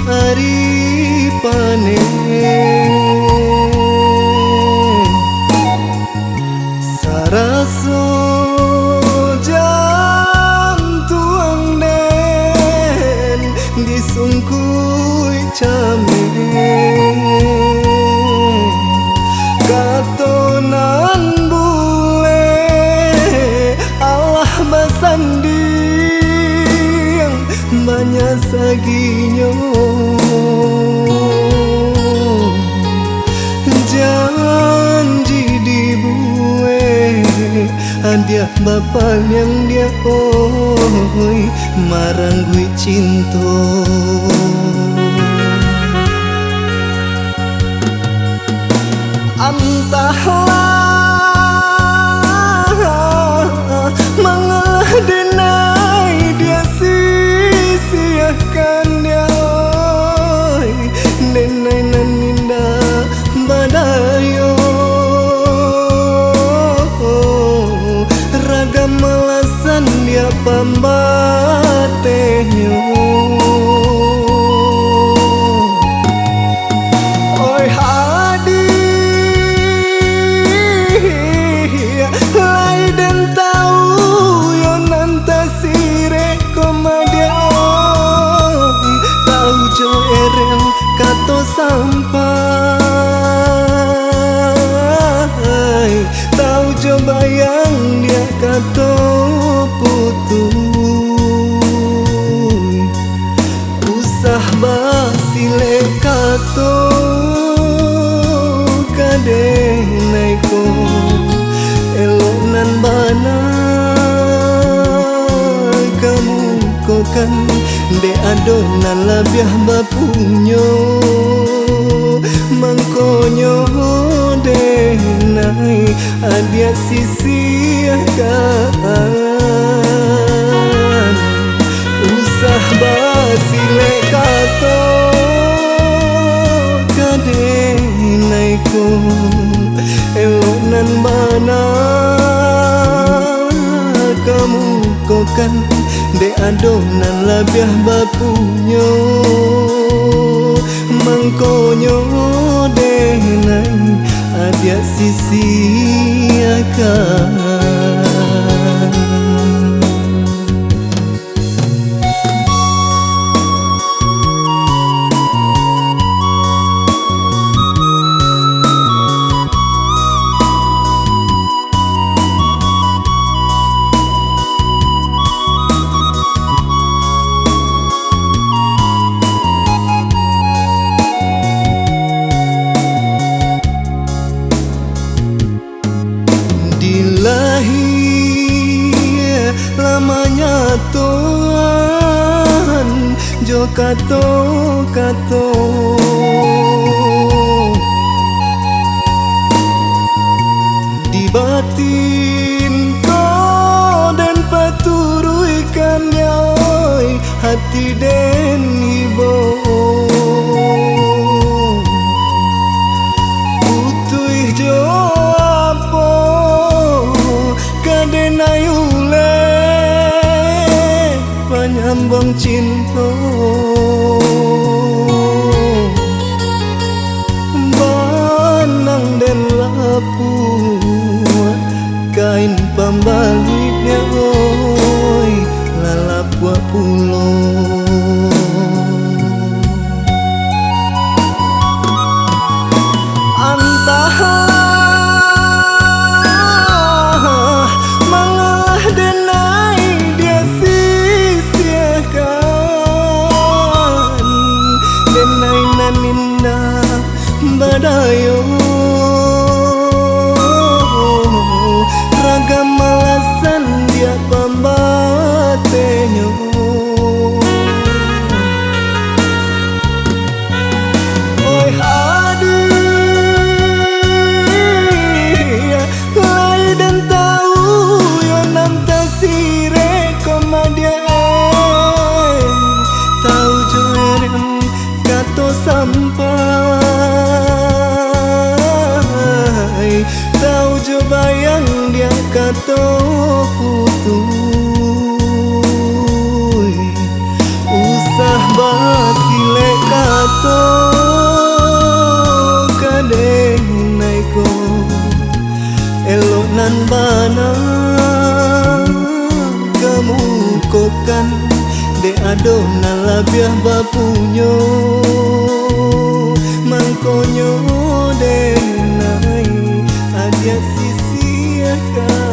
hari panen saraso jam tuang den disungkui camen katonan bule Allah basandi yang banyak saginyo janji dibuai hadiah bapak yang dia oi marang gue cinta entahlah mengalah denai dia sia-siakan dia oi denai nan indah badayo ragam alasan dia pambateyo oi hadi lai dan tahu yo nanta sire komadia oi tahu jo eren kato sampai tahu jo bayang dia kato putus usah basile kato kadenaiko elok nan bana kamu kokan de adonan labiah bapunyo mangkonyo denai adia sisiakan usah basile kato kadenaiko elok nan bana kamu kokan de adonan labiah bapunyo mangkonyo denai adia sisiakan lamanya Tuhan jo kato di batin ko dan paturuikan yoi hati den ibo putui jo apo kadenayu nyambang cinta banang dan lapu kain pambaliknya oi lalapua pulo badayo ragam alasan dia pambateyo oi hadi lai dan tahu yo nanta sire komadia tahu jo eren kato sampai tahu jo bayang dia kato putus usah basile De adona labiah bapunyo mangkonyo denai adia sisi akan